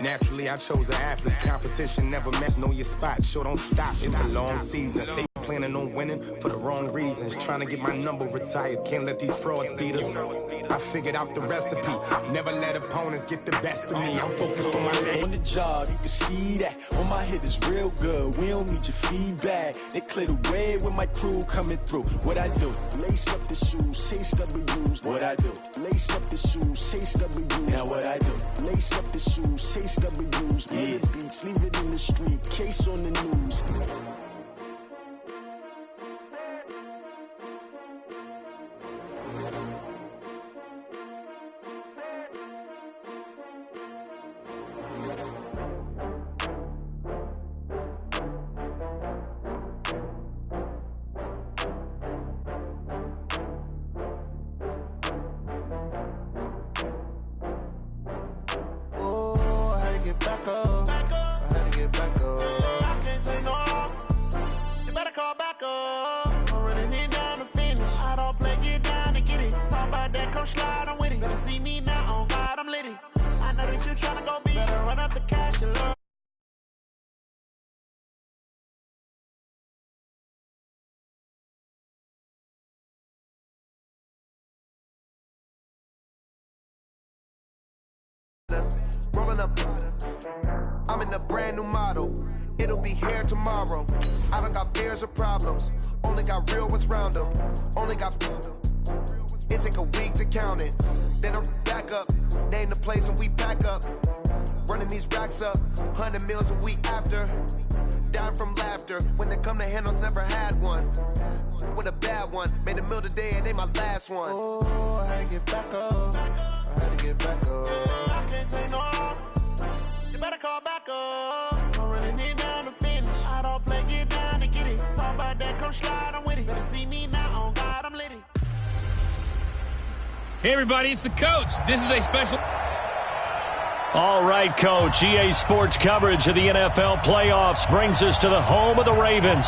Naturally, I chose an athlete. Competition never met. Know your spot. Sure, don't stop. It's a long season. They planning on winning for the wrong reasons. Trying to get my number retired. Can't let these frauds beat us. I figured out the recipe. Never let opponents get the best of me. I'm focused on my head. On the job, you can see that. On my head is real good. We don't need your feedback. They clear the way with my crew coming through. What I do? Lace up the shoes, chase W's. What I do? Lace up the shoes, chase W's. Now what I do? Lace up the shoes, chase W's. Yeah. The beats, leave it in the street. Case on the news. Rolling up, I'm in a brand new model. It'll be here tomorrow. I don't got fears or problems. Only got real ones round them. Only got. It take a week to count it. Then I back up. Name the place and we back up. Running these racks up. 100 meals a week after. Dying from laughter. When it come to handles, never had one. With a bad one. Made a meal today and they my last one. Oh, I had to get back up. I had to get back up. I can't take no loss. You better call back up. I'm running it down to finish. I don't play, get down and get it. Talk about that, come slide, I'm with it. Better see me now, on God, I'm litty. Hey, everybody, it's the coach. This is a special... All right, Coach. EA Sports coverage of the NFL playoffs brings us to the home of the Ravens.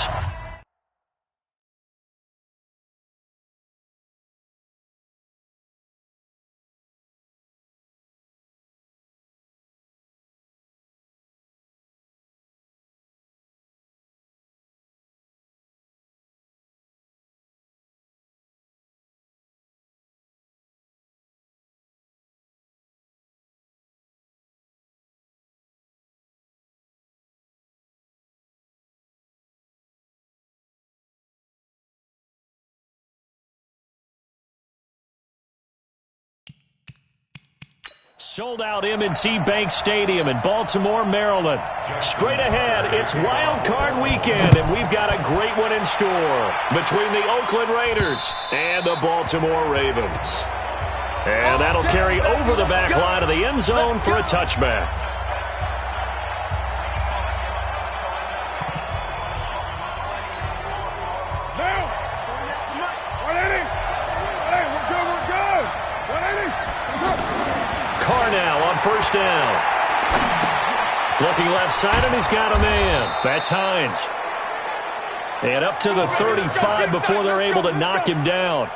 Sold-out M&T Bank Stadium in Baltimore, Maryland. Straight ahead, it's Wild Card Weekend, and we've got a great one in store between the Oakland Raiders and the Baltimore Ravens. And that'll carry over the back line of the end zone for a touchback. First down. Looking left side, and he's got a man. That's Hines. And up to the 35 before they're able to knock him down.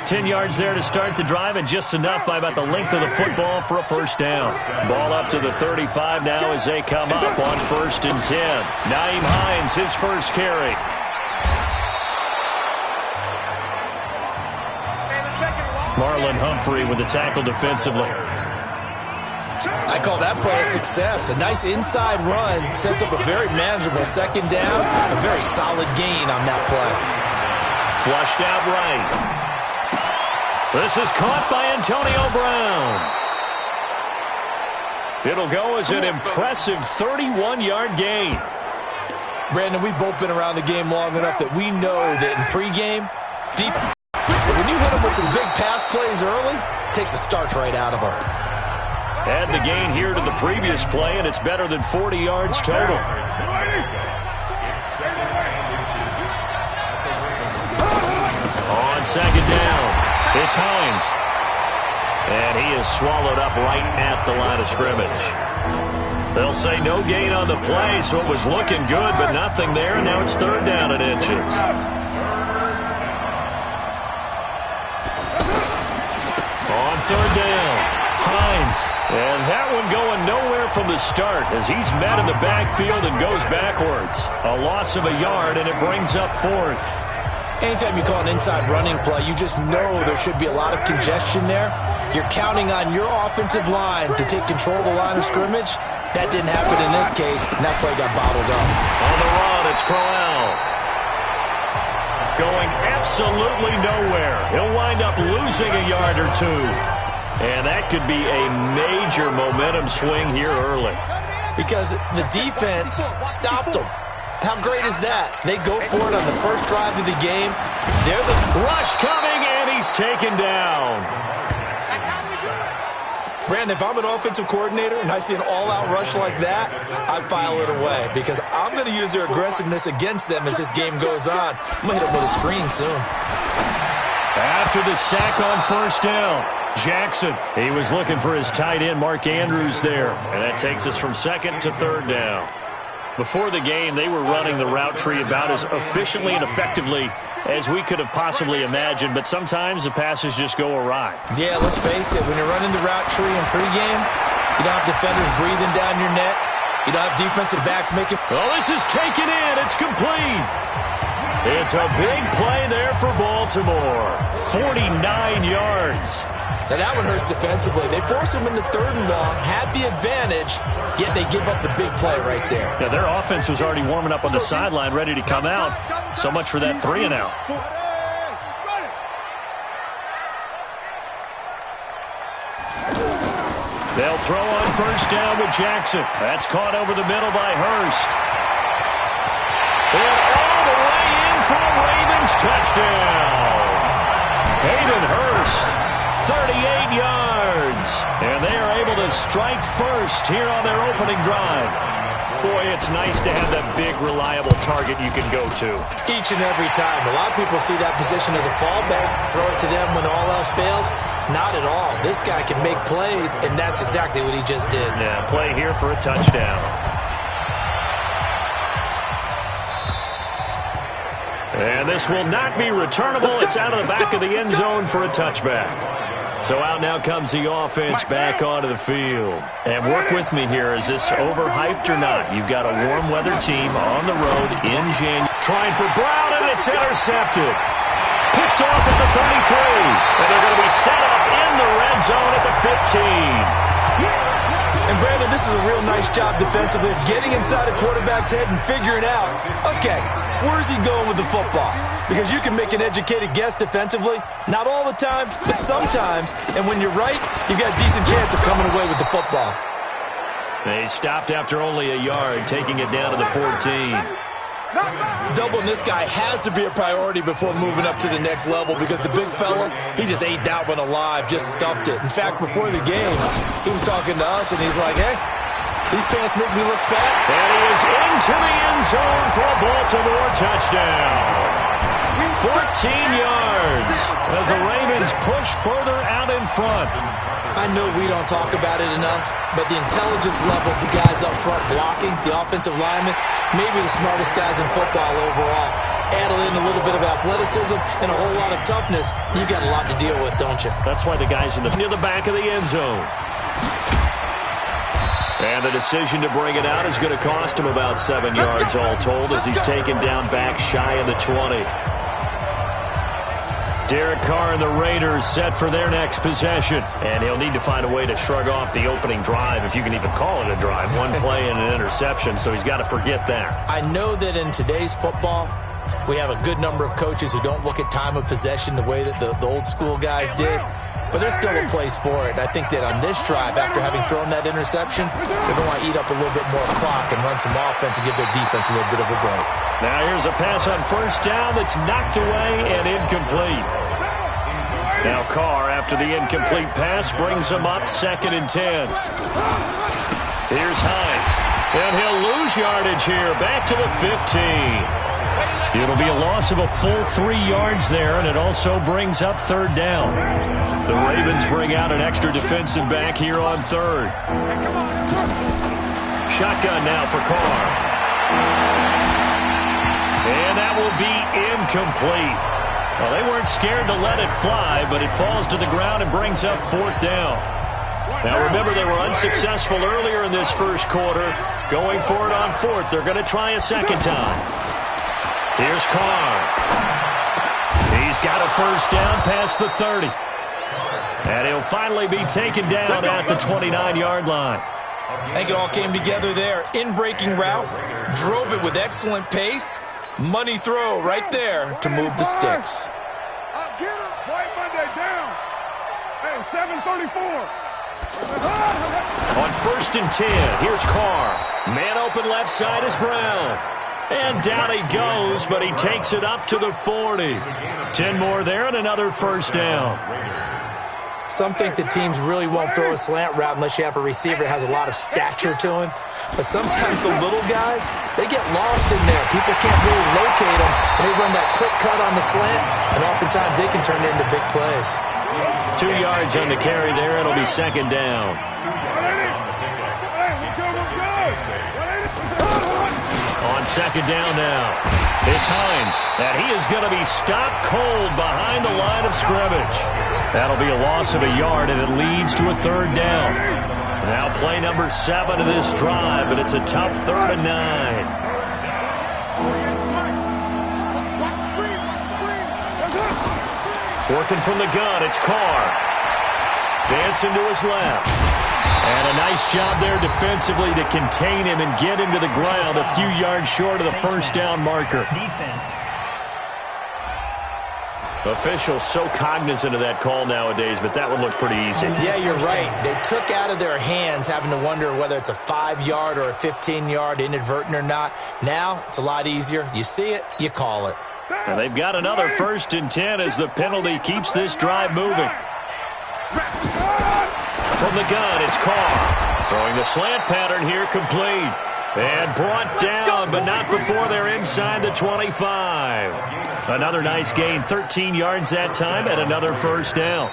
10 yards there to start the drive, and just enough by about the length of the football for a first down. Ball up to the 35 now as they come up on 1st and 10. Nyheim Hines, his first carry. Marlon Humphrey with the tackle defensively. I call that play a success. A nice inside run sets up a very manageable second down. A very solid gain on that play. Flushed out right. This is caught by Antonio Brown. It'll go as an impressive 31-yard gain. Brandon, we've both been around the game long enough that we know that in pregame, deep. But when you hit them with some big pass plays early, it takes a starch right out of them. Add the gain here to the previous play, and it's better than 40 yards total. On second down, it's Hines. And he is swallowed up right at the line of scrimmage. They'll say no gain on the play, so it was looking good, but nothing there, and now it's 3rd down and inches. On 3rd down. Hines, and that one going nowhere from the start as he's met in the backfield and goes backwards. A loss of a yard, and it brings up fourth. Anytime you call an inside running play, you just know there should be a lot of congestion there. You're counting on your offensive line to take control of the line of scrimmage. That didn't happen in this case, and that play got bottled up. On the run, it's Crowell. Going absolutely nowhere. He'll wind up losing a yard or two. And that could be a major momentum swing here early. Because the defense stopped them. How great is that? They go for it on the first drive of the game. They're the rush coming, and he's taken down. Brandon, if I'm an offensive coordinator and I see an all-out rush like that, I file it away because I'm going to use their aggressiveness against them as this game goes on. I'm going to hit them with a screen soon. After the sack on first down, Jackson, he was looking for his tight end, Mark Andrews, there. And that takes us from second to third down. Before the game, they were running the route tree about as efficiently and effectively as we could have possibly imagined, but sometimes the passes just go awry. Yeah, let's face it, when you're running the route tree in pregame, you don't have defenders breathing down your neck. You don't have defensive backs making... Well, this is taken in. It's complete. It's a big play there for Baltimore. 49 yards. Now that one hurts defensively. They force him into third and long, had the advantage, yet they give up the big play right there. Yeah, their offense was already warming up on the sideline, ready to come out. So much for that 3-and-out. They'll throw on first down with Jackson. That's caught over the middle by Hurst. And all the way in for a Ravens touchdown. Hayden Hurst, 38 yards. And they are able to strike first here on their opening drive. Boy, it's nice to have that big, reliable target you can go to. Each and every time. A lot of people see that position as a fallback. Throw it to them when all else fails. Not at all. This guy can make plays, and that's exactly what he just did. Yeah, play here for a touchdown. And this will not be returnable. It's out of the back of the end zone for a touchback. So out now comes the offense back onto the field. And work with me here. Is this overhyped or not? You've got a warm weather team on the road in January. Trying for Brown, and it's intercepted. Picked off at the 33. And they're going to be set up in the red zone at the 15. And Brandon, this is a real nice job defensively of getting inside a quarterback's head and figuring out, okay, where's he going with the football? Because you can make an educated guess defensively. Not all the time, but sometimes. And when you're right, you've got a decent chance of coming away with the football. They stopped after only a yard, taking it down to the 14. Doubling this guy has to be a priority before moving up to the next level because the big fella, he just ate that one alive, just stuffed it. In fact, before the game, he was talking to us, and he's like, hey, these pants make me look fat. And he is into the end zone for a Baltimore touchdown. 14 yards as the Ravens push further out in front. I know we don't talk about it enough, but the intelligence level of the guys up front blocking, the offensive linemen, maybe the smartest guys in football overall. Add in a little bit of athleticism and a whole lot of toughness, you've got a lot to deal with, don't you? That's why the guys near the back of the end zone. And the decision to bring it out is going to cost him about 7 yards all told as he's taken down back shy of the 20. Derek Carr and the Raiders set for their next possession. And he'll need to find a way to shrug off the opening drive, if you can even call it a drive. One play and an interception, so he's got to forget that. I know that in today's football, we have a good number of coaches who don't look at time of possession the way that the old school guys did. But there's still a place for it. And I think that on this drive, after having thrown that interception, they're going to want to eat up a little bit more clock and run some offense and give their defense a little bit of a break. Now here's a pass on first down that's knocked away and incomplete. Now Carr, after the incomplete pass, brings him up 2nd and 10. Here's Hines. And he'll lose yardage here, back to the 15. It'll be a loss of a full 3 yards there, and it also brings up 3rd down. The Ravens bring out an extra defensive back here on 3rd. Shotgun now for Carr. And that will be incomplete. Well, they weren't scared to let it fly, but it falls to the ground and brings up 4th down. Now remember, they were unsuccessful earlier in this first quarter. Going for it on fourth. They're going to try a second time. Here's Carr. He's got a first down past the 30. And he'll finally be taken down at the 29-yard line. I think it all came together there. In-breaking route, drove it with excellent pace. Money throw right there to move the sticks. Get him. White Monday down. Hey, 7:34. On 1st and 10, here's Carr. Man open left side is Brown. And down he goes, but he takes it up to the 40. 10 more there and another first down. Some think that teams really won't throw a slant route unless you have a receiver that has a lot of stature to him. But sometimes the little guys, they get lost in there. People can't really locate them, and they run that quick cut on the slant, and oftentimes they can turn it into big plays. 2 yards on the carry there. It'll be second down. On second down now, it's Hines, and he is going to be stopped cold behind the line of scrimmage. That'll be a loss of a yard, and it leads to a third down. Now play number 7 of this drive, but it's a tough 3rd and 9. Working from the gun, it's Carr. Dancing to his left. And a nice job there defensively to contain him and get him to the ground a few yards short of the first down marker. Defense. Officials so cognizant of that call nowadays, but that would look pretty easy. Yeah, you're right. They took out of their hands having to wonder whether it's a 5-yard or a 15-yard inadvertent or not. Now it's a lot easier. You see it, you call it. And they've got another 1st and 10 as the penalty keeps this drive moving. From the gun, it's Carr. Throwing the slant pattern here, complete. And brought down, but not before they're inside the 25. Another nice gain, 13 yards that time, and another first down.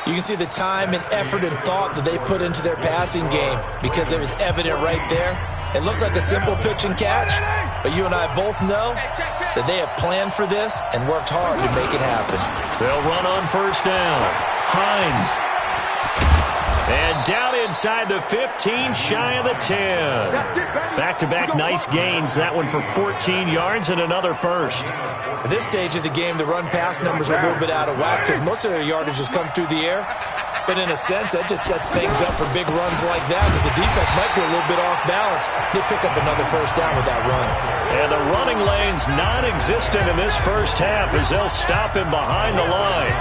You can see the time and effort and thought that they put into their passing game because it was evident right there. It looks like a simple pitch and catch, but you and I both know that they have planned for this and worked hard to make it happen. They'll run on first down. Hines. And down inside the 15, shy of the 10. Back-to-back nice gains. That one for 14 yards and another first. At this stage of the game, the run-pass numbers are a little bit out of whack because most of their yardage has come through the air. But in a sense, that just sets things up for big runs like that because the defense might be a little bit off balance. They pick up another first down with that run. And the running lane's non-existent in this first half as they'll stop him behind the line.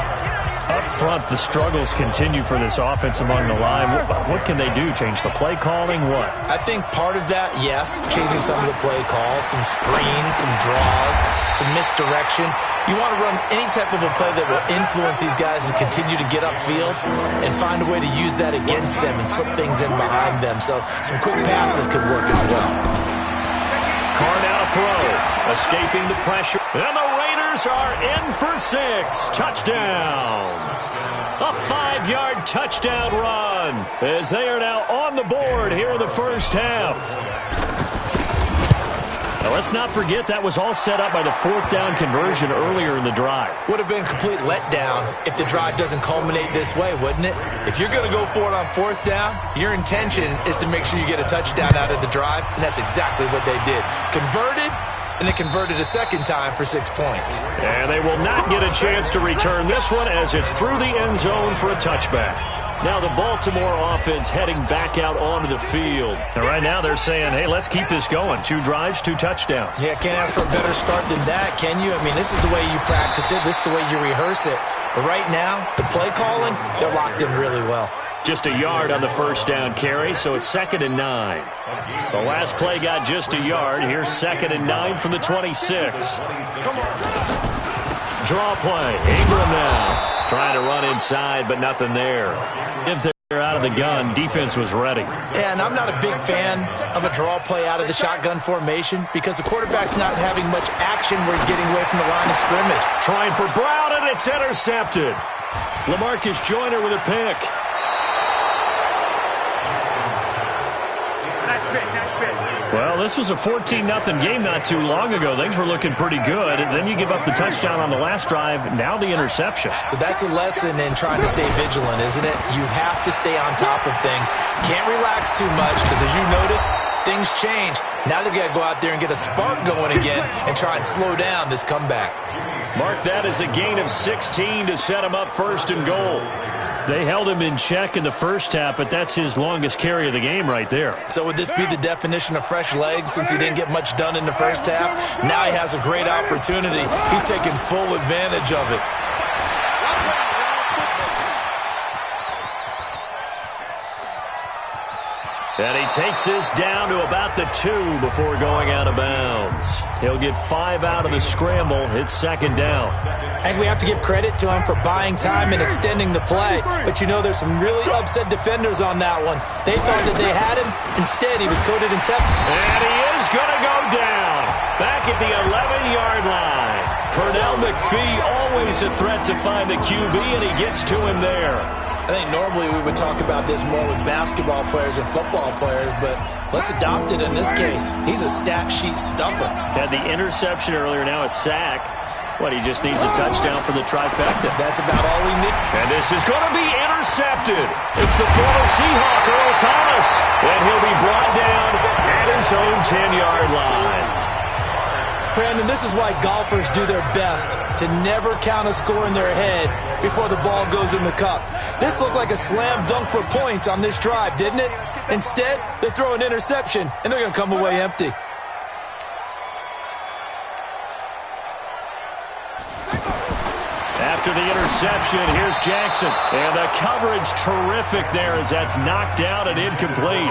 Up front, the struggles continue for this offense among the line. What can they do? Change the play calling? What? I think part of that, yes, changing some of the play calls, some screens, some draws, some misdirection. You want to run any type of a play that will influence these guys to continue to get upfield and find a way to use that against them and slip things in behind them. So some quick passes could work as well. Carr now throw, escaping the pressure. And the Raiders are in for 6. Touchdown. A 5-yard touchdown run as they are now on the board here in the first half. Now let's not forget that was all set up by the 4th down conversion earlier in the drive. Would have been complete letdown if the drive doesn't culminate this way, wouldn't it? If you're going to go for it on 4th down, your intention is to make sure you get a touchdown out of the drive, and that's exactly what they did. Converted, and it converted a second time for 6 points. And they will not get a chance to return this one as it's through the end zone for a touchback. Now the Baltimore offense heading back out onto the field. And right now they're saying, hey, let's keep this going. 2 drives, 2 touchdowns. Yeah, can't ask for a better start than that, can you? I mean, this is the way you practice it. This is the way you rehearse it. But right now, the play calling, they're locked in really well. Just a yard on the first down carry, so it's 2nd and 9. The last play got just a yard. Here's 2nd and 9 from the 26. Draw play. Ingram now. Trying to run inside, but nothing there. If they're out of the gun, defense was ready. Yeah, and I'm not a big fan of a draw play out of the shotgun formation because the quarterback's not having much action where he's getting away from the line of scrimmage. Trying for Brown, and it's intercepted. LaMarcus Joyner with a pick. Nice pick, nice pick. Well, this was a 14-0 game not too long ago. Things were looking pretty good. And then you give up the touchdown on the last drive. Now the interception. So that's a lesson in trying to stay vigilant, isn't it? You have to stay on top of things. Can't relax too much because, as you noted, things change. Now they've got to go out there and get a spark going again and try and slow down this comeback. Mark that as a gain of 16 to set him up 1st and goal. They held him in check in the first half, but that's his longest carry of the game right there. So would this be the definition of fresh legs since he didn't get much done in the first half? Now he has a great opportunity. He's taking full advantage of it. And he takes this down to about the 2 before going out of bounds. He'll get 5 out of the scramble. It's 2nd down. I think we have to give credit to him for buying time and extending the play. But you know there's some really upset defenders on that one. They thought that they had him. Instead, he was coated in tech. And he is going to go down. Back at the 11-yard line. Pernell McPhee always a threat to find the QB, and he gets to him there. I think normally we would talk about this more with basketball players and football players, but let's adopt it in this case. He's a stat sheet stuffer. Had the interception earlier, now a sack. What, he just needs a touchdown for the trifecta. That's about all he needs. And this is going to be intercepted. It's the former Seahawk, Earl Thomas. And he'll be brought down at his own 10-yard line. Brandon, this is why golfers do their best to never count a score in their head before the ball goes in the cup. This looked like a slam dunk for points on this drive, didn't it? Instead, they throw an interception, and they're going to come away empty. After the interception, here's Jackson. And the coverage terrific there as that's knocked out and incomplete.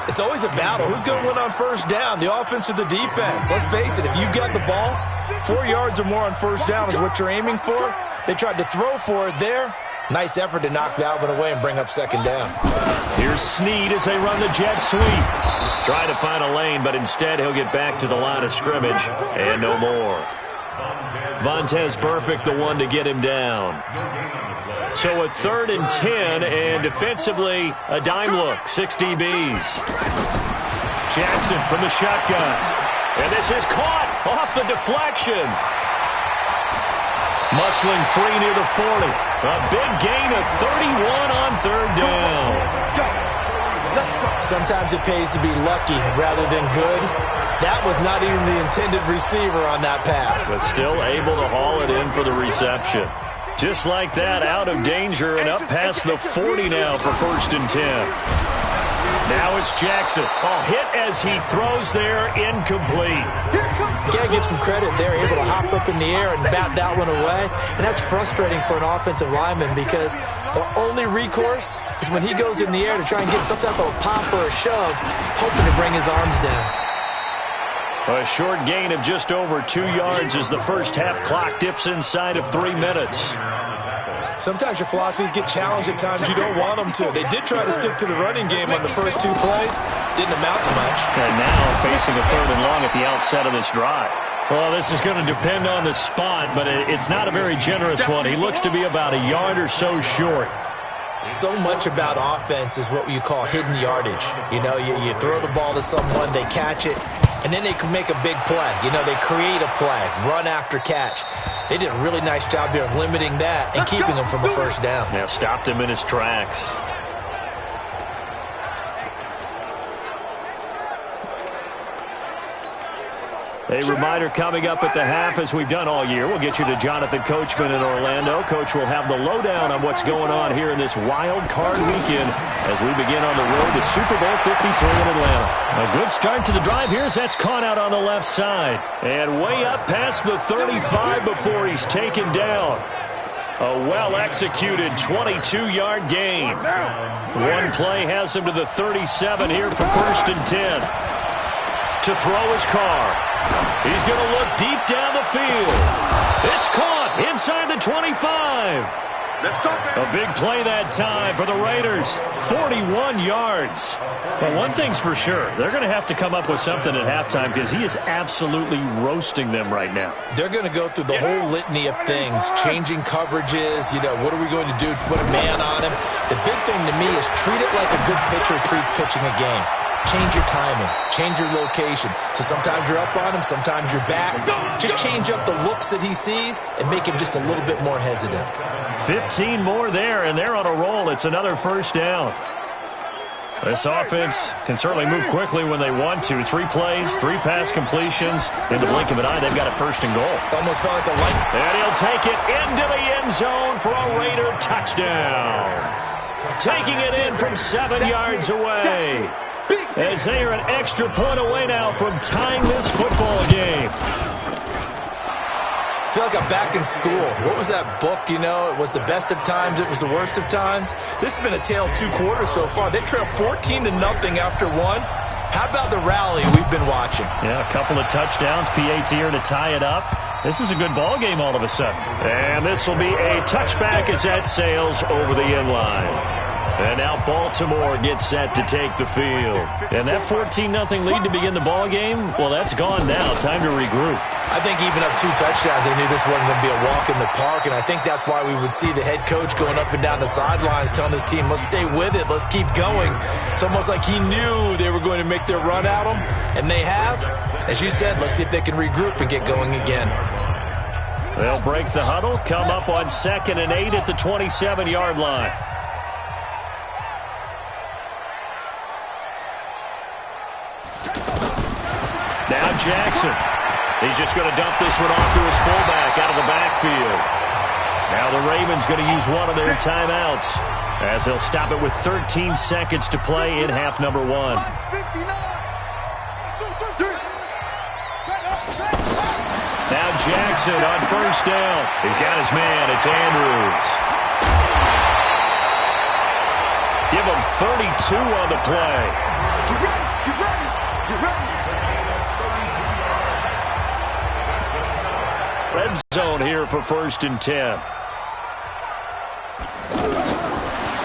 It's always a battle. Who's going to win on first down, the offense or the defense? Let's face it, if you've got the ball, 4 yards or more on first down is what you're aiming for. They tried to throw for it there. Nice effort to knock that one away and bring up 2nd down. Here's Snead as they run the jet sweep. Trying to find a lane, but instead he'll get back to the line of scrimmage and no more. Vontez Burfict, the one to get him down. So a 3rd and 10, and defensively, a dime look, 6 DBs. Jackson from the shotgun. And this is caught off the deflection. Muscling free near the 40. A big gain of 31 on 3rd down. Sometimes it pays to be lucky rather than good. That was not even the intended receiver on that pass. But still able to haul it in for the reception. Just like that, out of danger and up past the 40 now for 1st and 10. Now it's Jackson. Oh, hit as he throws there, incomplete. You got to give some credit. They're able to hop up in the air and bat that one away. And that's frustrating for an offensive lineman because the only recourse is when he goes in the air to try and get some type of a pop or a shove, hoping to bring his arms down. A short gain of just over 2 yards as the first half clock dips inside of 3 minutes. Sometimes your philosophies get challenged at times you don't want them to. They did try to stick to the running game on the first 2 plays. Didn't amount to much. And now facing a 3rd and long at the outset of this drive. Well, this is going to depend on the spot, but it's not a very generous one. He looks to be about a yard or so short. So much about offense is what you call hidden yardage. You know, you throw the ball to someone, they catch it, and then they can make a big play. You know, they create a play, run after catch. They did a really nice job there of limiting that and keeping him from a first down. Yeah, stopped him in his tracks. A reminder coming up at the half, as we've done all year. We'll get you to Jonathan Coachman in Orlando. Coach will have the lowdown on what's going on here in this wild card weekend as we begin on the road to Super Bowl 53 in Atlanta. A good start to the drive here as that's caught out on the left side. And way up past the 35 before he's taken down. A well-executed 22-yard gain. One play has him to the 37 here for 1st and 10. To throw his car. He's going to look deep down the field. It's caught inside the 25. A big play that time for the Raiders. 41 yards. But one thing's for sure. They're going to have to come up with something at halftime because he is absolutely roasting them right now. They're going to go through the whole litany of things, changing coverages. You know, what are we going to do to put a man on him? The big thing to me is treat it like a good pitcher treats pitching a game. change your timing, change your location. So sometimes you're up on him, sometimes you're back. Just change up the looks that he sees and make him just a little bit more hesitant. 15 more there, and they're on a roll. It's another first down. This offense can certainly move quickly when they want to. 3 plays, 3 pass completions. In the blink of an eye, they've got a first and goal. Almost felt like a light. And he'll take it into the end zone for a Raider touchdown. Taking it in from 7 yards away. As they are an extra point away now from tying this football game. I feel like I'm back in school. What was that book, you know? It was the best of times, it was the worst of times. This has been a tale of 2 quarters so far. They trail 14-0 after 1. How about the rally we've been watching? Yeah, a couple of touchdowns. PAT here to tie it up. This is a good ball game all of a sudden. And this will be a touchback as that sails over the end line. And now Baltimore gets set to take the field. And that 14-0 lead to begin the ball game, well, that's gone now. Time to regroup. I think even up 2 touchdowns, they knew this wasn't going to be a walk in the park, and I think that's why we would see the head coach going up and down the sidelines telling his team, let's stay with it, let's keep going. It's almost like he knew they were going to make their run at him, and they have. As you said, let's see if they can regroup and get going again. They'll break the huddle, come up on 2nd and 8 at the 27-yard line. Now Jackson. He's just going to dump this one off to his fullback out of the backfield. Now the Ravens going to use one of their timeouts as they'll stop it with 13 seconds to play in half number 1. Now Jackson on first down. He's got his man. It's Andrews. Give him 32 on the play. Get ready. Red zone here for 1st and 10.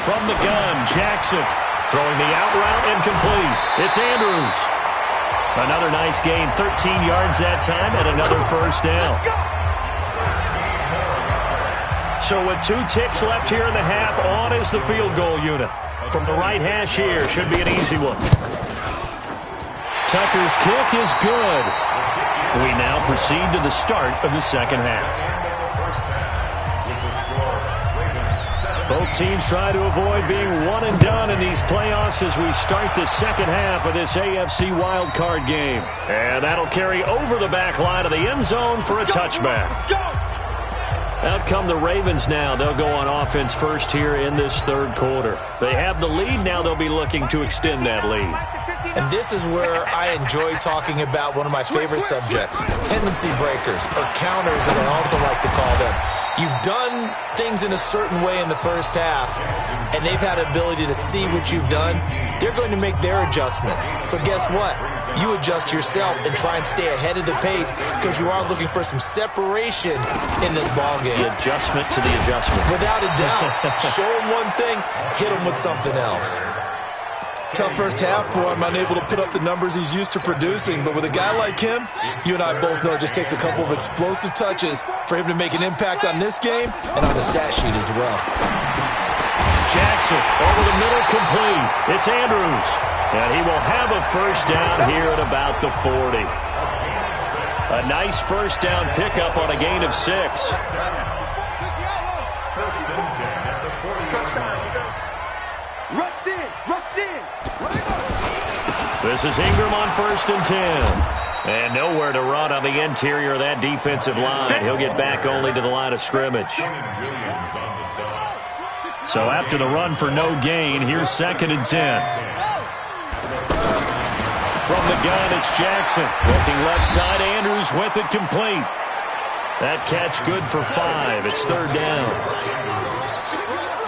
From the gun, Jackson throwing the out route incomplete. It's Andrews. Another nice gain, 13 yards that time, and another first down. So with 2 ticks left here in the half, on is the field goal unit. From the right hash here, should be an easy one. Tucker's kick is good. We now proceed to the start of the second half. Both teams try to avoid being one and done in these playoffs as we start the second half of this AFC wildcard game. And that'll carry over the back line of the end zone for a touchback. Out come the Ravens now. They'll go on offense first here in this 3rd quarter. They have the lead. Now they'll be looking to extend that lead. And this is where I enjoy talking about one of my favorite subjects, tendency breakers, or counters as I also like to call them. You've done things in a certain way in the first half, and they've had an ability to see what you've done. They're going to make their adjustments. So guess what? You adjust yourself and try and stay ahead of the pace because you are looking for some separation in this ball game. The adjustment to the adjustment. Without a doubt. Show them one thing, hit them with something else. Tough first half for him, unable to put up the numbers he's used to producing. But with a guy like him, you and I both know it just takes a couple of explosive touches for him to make an impact on this game and on the stat sheet as well. Jackson over the middle, complete. It's Andrews. And he will have a first down here at about the 40. A nice first down pickup on a gain of 6. This is Ingram on 1st and 10. And nowhere to run on the interior of that defensive line. He'll get back only to the line of scrimmage. So after the run for no gain, here's 2nd and 10. From the gun, it's Jackson. Looking left side, Andrews with it, complete. That catch good for 5. It's 3rd down.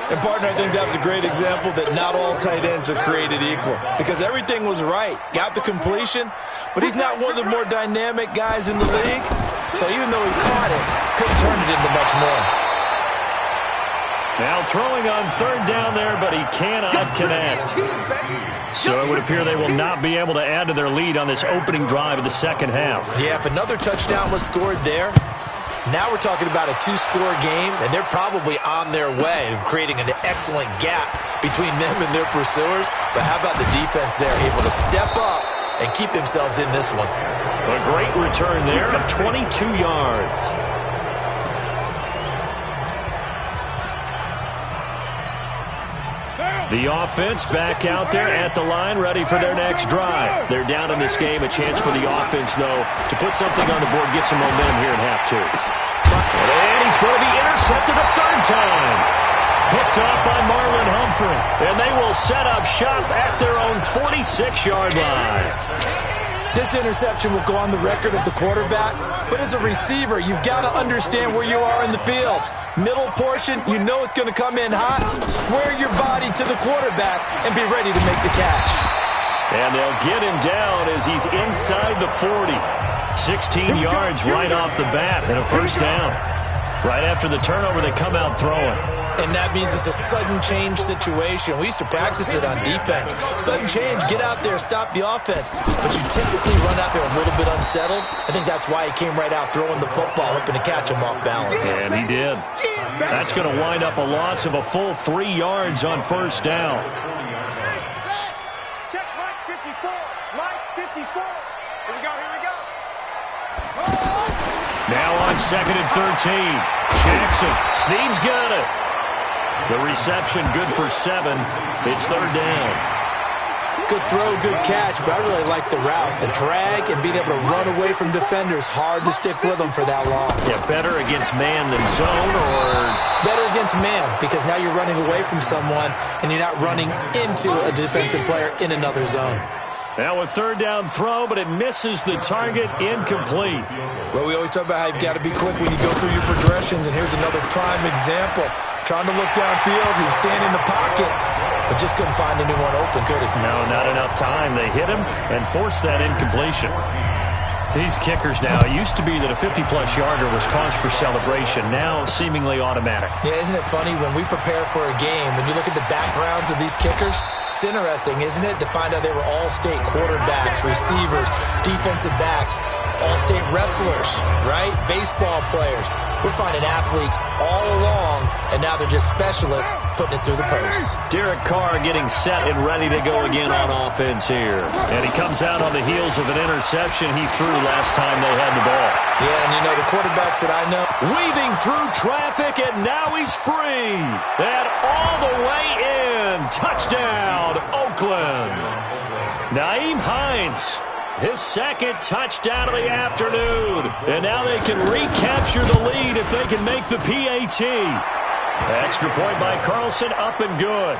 And, partner, I think that was a great example that not all tight ends are created equal. Because everything was right. Got the completion, but he's not one of the more dynamic guys in the league. So even though he caught it, couldn't turn it into much more. Now throwing on 3rd down there, but he cannot connect. So it would appear they will not be able to add to their lead on this opening drive of the second half. Yeah, if another touchdown was scored there, Now we're talking about a 2-score game, and they're probably on their way of creating an excellent gap between them and their pursuers. But how about the defense there, able to step up and keep themselves in this one? A great return there of 22 yards. The offense back out there at the line, ready for their next drive. They're down in this game. A chance for the offense, though, to put something on the board, get some momentum here in half two. And he's going to be intercepted a third time. Picked off by Marlon Humphrey. And they will set up shop at their own 46-yard line. This interception will go on the record of the quarterback, but as a receiver, you've got to understand where you are in the field. Middle portion, you know it's going to come in hot. Square your body to the quarterback and be ready to make the catch. And they'll get him down as he's inside the 40. 16 yards right off the bat and a first down. Right after the turnover, they come out throwing. And that means it's a sudden change situation. We used to practice it on defense. Sudden change, get out there, stop the offense. But you typically run out there a little bit unsettled. I think that's why he came right out throwing the football, hoping to catch him off balance. And he did. That's going to wind up a loss of a full 3 yards on first down. Check Mike 54. Mike 54. Here we go, here we go. Now on 2nd and 13. Jackson. Snead's got it. The reception good for 7. It's third down. Good throw, good catch, but I really like the route. The drag and being able to run away from defenders, hard to stick with them for that long. Yeah, better against man than zone, or? Better against man, because now you're running away from someone and you're not running into a defensive player in another zone. Now a third down throw, but it misses the target, incomplete. Well, we always talk about how you've got to be quick when you go through your progressions, and here's another prime example. Trying to look downfield, he was standing in the pocket, but just couldn't find anyone open, could he? No, not enough time. They hit him and forced that incompletion. These kickers now, it used to be that a 50-plus yarder was cause for celebration. Now, seemingly automatic. Yeah, isn't it funny when we prepare for a game, when you look at the backgrounds of these kickers, it's interesting, isn't it, to find out they were all-state quarterbacks, receivers, defensive backs, all-state wrestlers, right? Baseball players. We're finding athletes all along, and now they're just specialists putting it through the posts. Derek Carr getting set and ready to go again on offense here. And he comes out on the heels of an interception he threw last time they had the ball. Yeah, and you know, the quarterbacks that I know. Weaving through traffic, and now he's free. And all the way in. Touchdown, Oakland. Naeem Hines. His second touchdown of the afternoon. And now they can recapture the lead if they can make the PAT. Extra point by Carlson, up and good.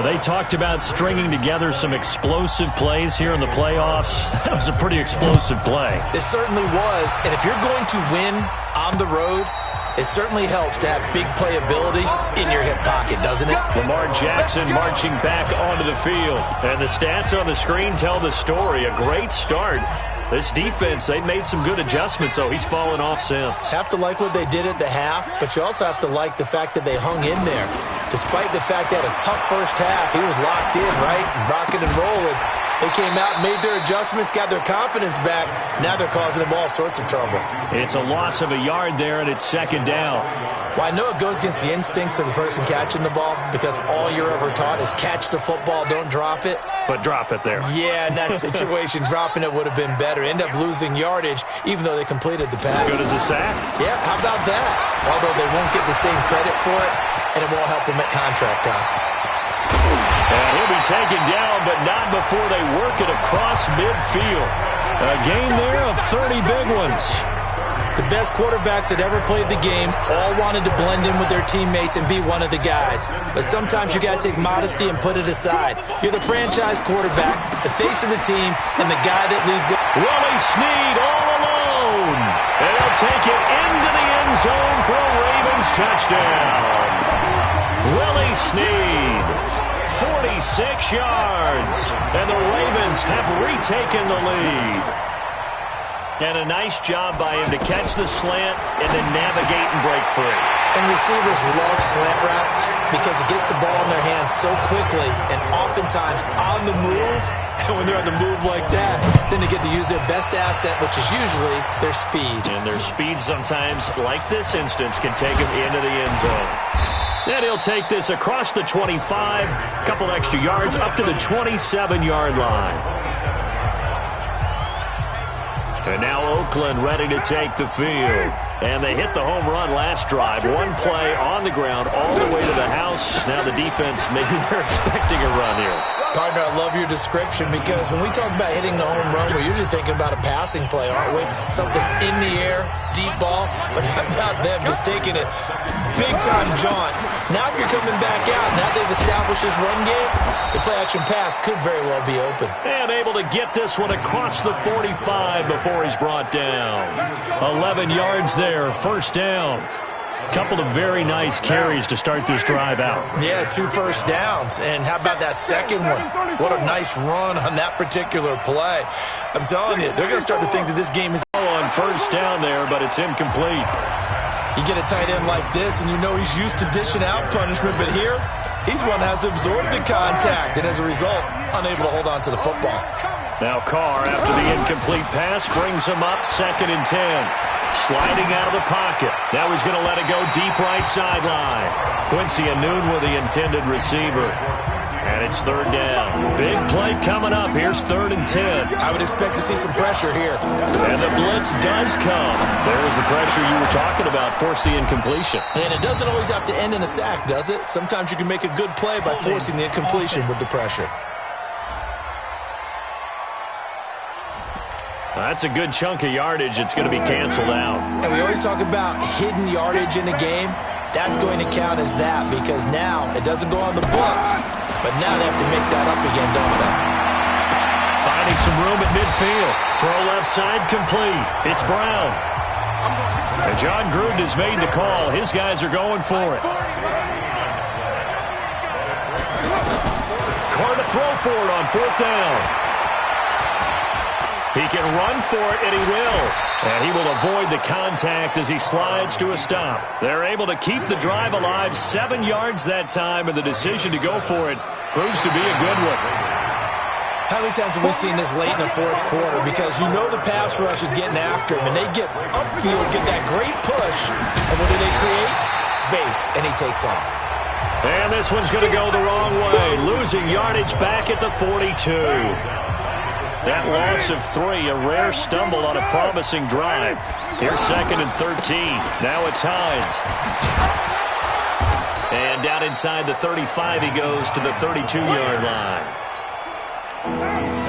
They talked about stringing together some explosive plays here in the playoffs. That was a pretty explosive play. It certainly was. And if you're going to win on the road, it certainly helps to have big playability in your hip pocket, doesn't it? Lamar Jackson marching back onto the field. And the stats on the screen tell the story. A great start. This defense, they've made some good adjustments, so he's fallen off since. Have to like what they did at the half, but you also have to like the fact that they hung in there. Despite the fact they had a tough first half, he was locked in, right? Rocking and rolling. They came out, made their adjustments, got their confidence back. Now they're causing them all sorts of trouble. It's a loss of a yard there, and it's second down. Well, I know it goes against the instincts of the person catching the ball because all you're ever taught is catch the football, don't drop it. But drop it there. Yeah, in that situation, dropping it would have been better. End up losing yardage, even though they completed the pass. Good as a sack. Yeah, how about that? Although they won't get the same credit for it, and it won't help them at contract time. And he'll be taken down, but not before they work it across midfield. A game there of 30 big ones. The best quarterbacks that ever played the game all wanted to blend in with their teammates and be one of the guys. But sometimes you got to take modesty and put it aside. You're the franchise quarterback, the face of the team, and the guy that leads it. Willie Snead all alone. And he'll take it into the end zone for a Ravens touchdown. Willie Snead, 46 yards. And the Ravens have retaken the lead. And a nice job by him to catch the slant and then navigate and break free. And receivers love slant routes because it gets the ball in their hands so quickly and oftentimes on the move. And when they're on the move like that, then they get to use their best asset, which is usually their speed. And their speed sometimes, like this instance, can take them into the end zone. Then he'll take this across the 25, a couple extra yards up to the 27-yard line. And now Oakland ready to take the field. And they hit the home run last drive. One play on the ground all the way to the house. Now the defense, maybe they're expecting a run here. Partner, I love your description because when we talk about hitting the home run, we're usually thinking about a passing play, aren't we? Something in the air, deep ball. But how about them just taking it big-time jaunt? Now if you're coming back out, now they've established this run game, the play-action pass could very well be open. And able to get this one across the 45 before he's brought down. 11 yards there, first down. Couple of very nice carries to start this drive out. Yeah, 2 first downs. And how about that second one? What a nice run on that particular play. I'm telling you, they're going to start to think that this game is on first down there, but it's incomplete. You get a tight end like this, and you know he's used to dishing out punishment, but here, he's one that has to absorb the contact, and as a result, unable to hold on to the football. Now Carr, after the incomplete pass, brings him up 2nd and 10. Sliding out of the pocket. Now he's going to let it go deep right sideline. Quincy Anoon with the intended receiver. And it's 3rd down. Big play coming up. Here's 3rd and 10. I would expect to see some pressure here. And the blitz does come. There's the pressure you were talking about, force the incompletion. And it doesn't always have to end in a sack, does it? Sometimes you can make a good play by forcing the incompletion with the pressure. That's a good chunk of yardage. It's going to be canceled out. And we always talk about hidden yardage in a game. That's going to count as that because now it doesn't go on the books. But now they have to make that up again, don't they? Finding some room at midfield. Throw left side complete. It's Brown. And John Gruden has made the call. His guys are going for it. Carr to throw for it on 4th down. He can run for it, and he will. And he will avoid the contact as he slides to a stop. They're able to keep the drive alive, 7 yards that time, and the decision to go for it proves to be a good one. How many times have we seen this late in the 4th quarter? Because you know the pass rush is getting after him, and they get upfield, get that great push. And what do they create? Space, and he takes off. And this one's going to go the wrong way. Losing yardage back at the 42. That loss of 3, a rare stumble on a promising drive. Here's 2nd and 13. Now it's Hines. And down inside the 35, he goes to the 32-yard line.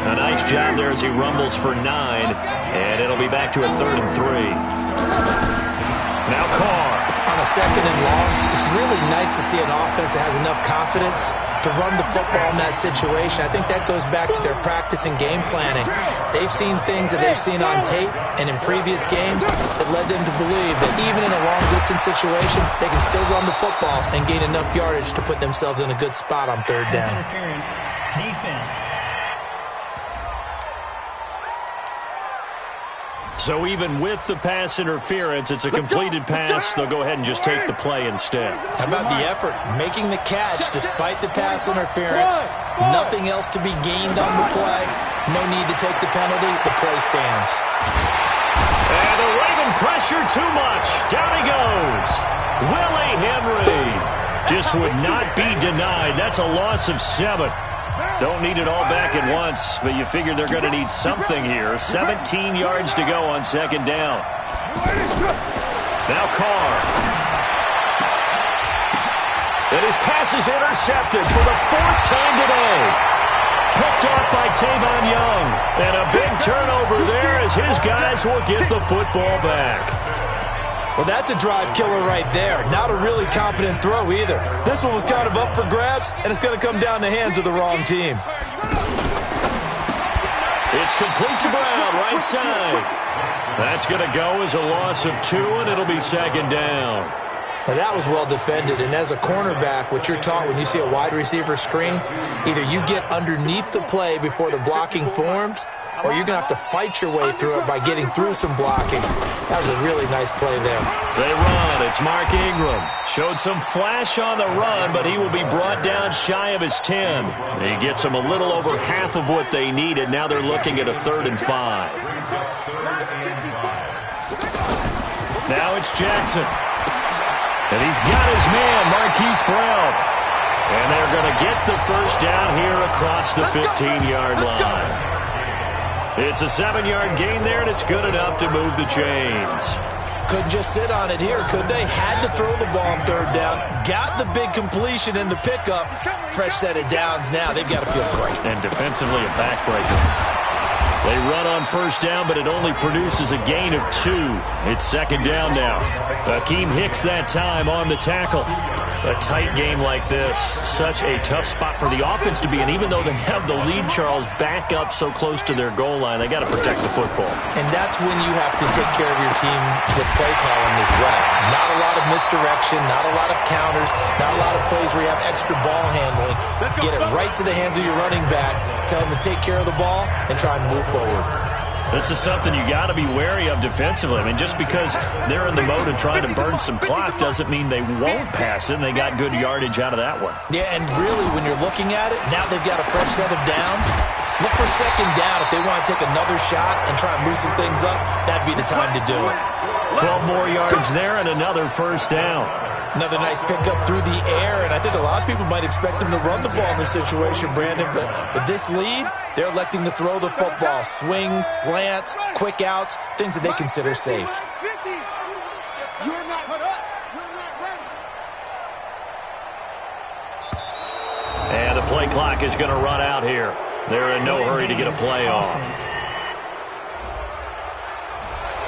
A nice job there as he rumbles for 9, and it'll be back to a 3rd and 3. Now Carr. On a 2nd and long, it's really nice to see an offense that has enough confidence to run the football in that situation. I think that goes back to their practice and game planning. They've seen things that they've seen on tape and in previous games that led them to believe that even in a long-distance situation, they can still run the football and gain enough yardage to put themselves in a good spot on 3rd down. Interference, defense. So even with the pass interference, it's a completed pass. They'll go ahead and just take the play instead. How about the effort? Making the catch despite the pass interference. Nothing else to be gained on the play. No need to take the penalty. The play stands. And the Raven pressure too much. Down he goes. Willie Henry just would not be denied. That's a loss of 7. Don't need it all back at once, but you figure they're going to need something here. 17 yards to go on 2nd down. Now Carr. And his pass is intercepted for the 4th time today. Picked off by Tavon Young. And a big turnover there as his guys will get the football back. Well, that's a drive killer right there. Not a really confident throw either. This one was kind of up for grabs, and it's going to come down the hands of the wrong team. It's complete to Brown, right side. That's going to go as a loss of 2, and it'll be 2nd down. Now, that was well defended, and as a cornerback, what you're taught when you see a wide receiver screen, either you get underneath the play before the blocking forms, or you're going to have to fight your way through it by getting through some blocking. That was a really nice play there. They run. It's Mark Ingram. Showed some flash on the run, but he will be brought down shy of his 10. He gets them a little over half of what they needed. Now they're looking at a 3rd and 5. Now it's Jackson. And he's got his man, Marquise Brown. And they're going to get the first down here across the 15-yard line. It's a 7-yard gain there, and it's good enough to move the chains. Couldn't just sit on it here, could they? Had to throw the ball on 3rd down. Got the big completion in the pickup. Fresh set of downs now. They've got to feel great. And defensively a backbreaker. They run on 1st down, but it only produces a gain of 2. It's 2nd down now. Akeem Hicks that time on the tackle. A tight game like this, such a tough spot for the offense to be in. Even though they have the lead, Charles, back up so close to their goal line, they got to protect the football. And that's when you have to take care of your team with play calling as well. Not a lot of misdirection, not a lot of counters, not a lot of plays where you have extra ball handling. Get it right to the hands of your running back, tell him to take care of the ball, and try and move forward. This is something you got to be wary of defensively. I mean, just because they're in the mode of trying to burn some clock doesn't mean they won't pass it, and they got good yardage out of that one. Yeah, and really, when you're looking at it, now they've got a fresh set of downs. Look for 2nd down. If they want to take another shot and try and loosen things up, that'd be the time to do it. 12 more yards there and another 1st down. Another nice pickup through the air, and I think a lot of people might expect them to run the ball in this situation, Brandon, but with this lead, they're electing to throw the football. Swings, slants, quick outs, things that they consider safe. And the play clock is going to run out here. They're in no hurry to get a play off.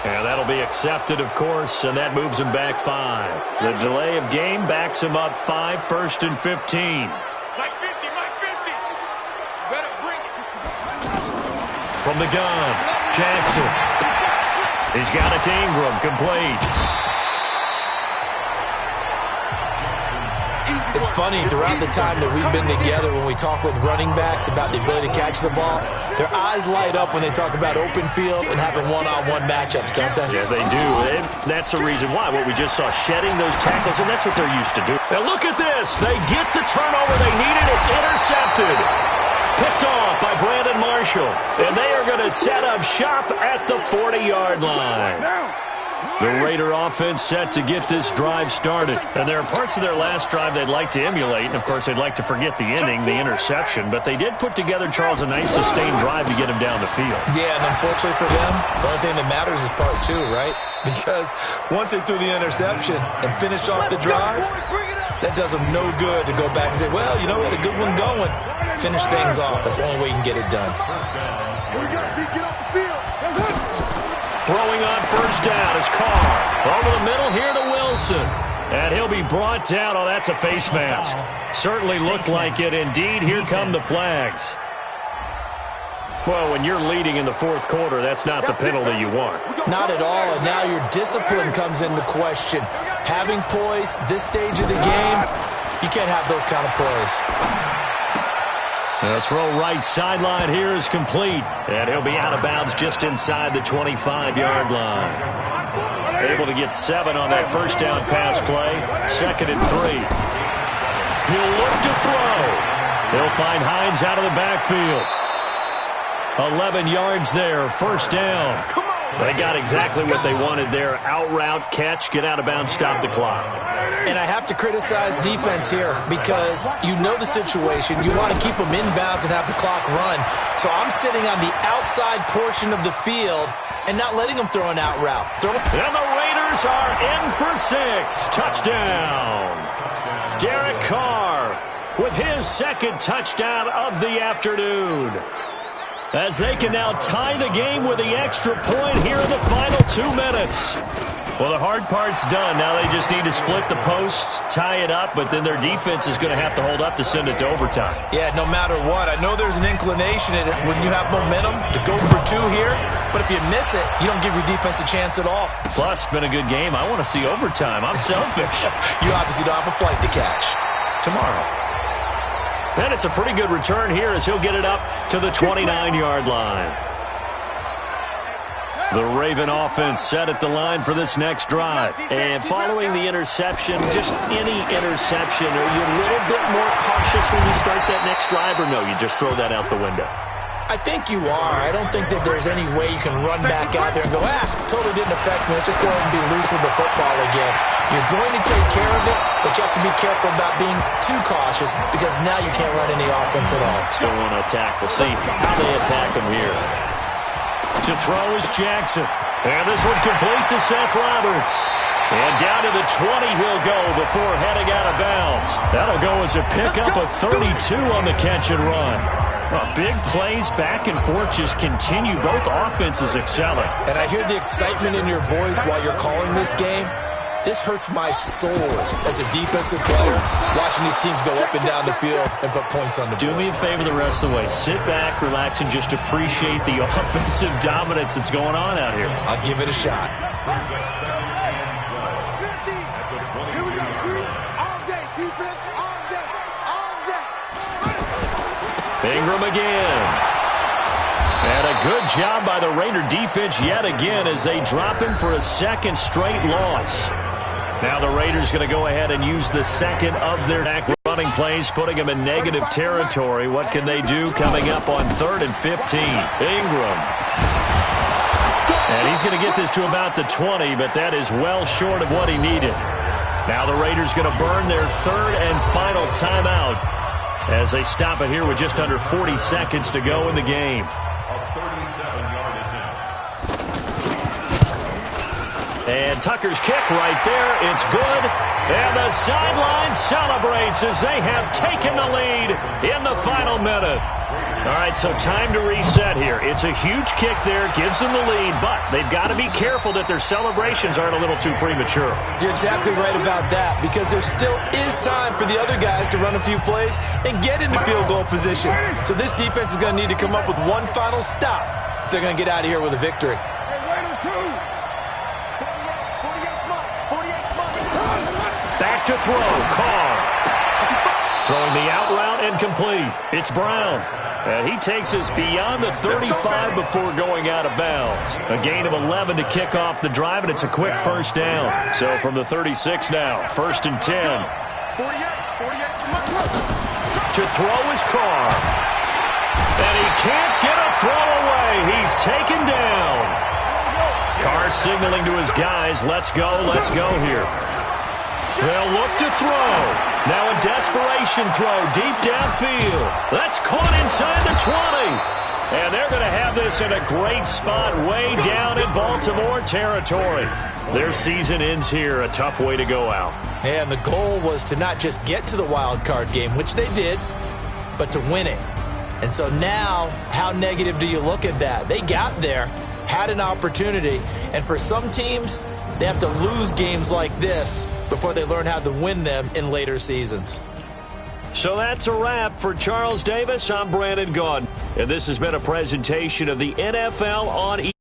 And that'll be accepted, of course, and that moves him back 5. The delay of game backs him up 5, 1st and 15. From the gun, Jackson. He's got it to Ingram, complete. It's funny, throughout the time that we've been together, when we talk with running backs about the ability to catch the ball, their eyes light up when they talk about open field and having one-on-one matchups, don't they? Yeah, they do. And that's the reason why. What we just saw, shedding those tackles, and that's what they're used to do. Now look at this. They get the turnover they needed. It's intercepted. Picked off by Brandon Marshall. And they are going to set up shop at the 40-yard line. The Raider offense set to get this drive started. And there are parts of their last drive they'd like to emulate. And, of course, they'd like to forget the ending, the interception. But they did put together, Charles, a nice sustained drive to get him down the field. Yeah, and unfortunately for them, the only thing that matters is part 2, right? Because once they threw the interception and finished off the drive, that does them no good to go back and say, well, you know what, a good one going. Finish things off. That's the only way you can get it done. Here we go, G, get off the field. Throwing on 1st down is Carr. Over the middle here to Wilson. And he'll be brought down. Oh, that's a face mask. Certainly looked like it. Indeed, here come the flags. Well, when you're leading in the 4th quarter, that's not the penalty you want. Not at all, and now your discipline comes into question. Having poise this stage of the game, you can't have those kind of plays. The throw right sideline here is complete. And he'll be out of bounds just inside the 25-yard line. Able to get 7 on that 1st down pass play. 2nd and 3. He'll look to throw. He'll find Hines out of the backfield. 11 yards there, 1st down. They got exactly what they wanted there. Out route, catch, get out of bounds, stop the clock. And I have to criticize defense here because you know the situation. You want to keep them inbounds and have the clock run. So I'm sitting on the outside portion of the field and not letting them throw an out route. And the Raiders are in for 6. Touchdown. Derek Carr with his 2nd touchdown of the afternoon. As they can now tie the game with the extra point here in the final 2 minutes. Well, the hard part's done. Now they just need to split the posts, tie it up, but then their defense is going to have to hold up to send it to overtime. Yeah, no matter what. I know there's an inclination when you have momentum to go for 2 here, but if you miss it, you don't give your defense a chance at all. Plus, been a good game. I want to see overtime. I'm selfish. You obviously don't have a flight to catch. Tomorrow. And it's a pretty good return here as he'll get it up to the 29-yard line. The Raven offense set at the line for this next drive. And following the interception, just any interception, are you a little bit more cautious when you start that next drive, or no, you just throw that out the window? I think you are. I don't think that there's any way you can run back out there and go, totally didn't affect me. Let's just go ahead and be loose with the football again. You're going to take care of it, but you have to be careful about being too cautious because now you can't run any offense at all. Still want to attack. We'll see how they attack him here. To throw is Jackson. And this one complete to Seth Roberts. And down to the 20 he'll go before heading out of bounds. That'll go as a pickup of 32 on the catch and run. Well, big plays back and forth just continue. Both offenses excelling. And I hear the excitement in your voice while you're calling this game. This hurts my soul as a defensive player, watching these teams go up and down the field and put points on the board. Do me a favor the rest of the way. Sit back, relax, and just appreciate the offensive dominance that's going on out here. I'll give it a shot. Ingram again. And a good job by the Raider defense yet again as they drop him for a second straight loss. Now the Raiders going to go ahead and use the second of their running plays, putting them in negative territory. What can they do coming up on 3rd and 15? Ingram. And he's going to get this to about the 20, but that is well short of what he needed. Now the Raiders going to burn their 3rd and final timeout as they stop it here with just under 40 seconds to go in the game. And Tucker's kick right there. It's good. And the sideline celebrates as they have taken the lead in the final minute. All right, so time to reset here. It's a huge kick there, gives them the lead, but they've got to be careful that their celebrations aren't a little too premature. You're exactly right about that, because there still is time for the other guys to run a few plays and get into field goal position. So this defense is going to need to come up with one final stop if they're going to get out of here with a victory. Back to throw, Carr. Throwing the out route and complete. It's Brown. And he takes us beyond the 35 before going out of bounds. A gain of 11 to kick off the drive, and it's a quick first down. So from the 36 now, 1st and 10. To throw is Carr. And he can't get a throw away. He's taken down. Carr signaling to his guys, let's go here. They'll look to throw. Now a desperation throw deep downfield. That's caught inside the 20. And they're going to have this in a great spot way down in Baltimore territory. Their season ends here. A tough way to go out. And the goal was to not just get to the wild card game, which they did, but to win it. And so now, how negative do you look at that? They got there, had an opportunity, and for some teams, they have to lose games like this before they learn how to win them in later seasons. So that's a wrap for Charles Davis. I'm Brandon Gaudin, and this has been a presentation of the NFL on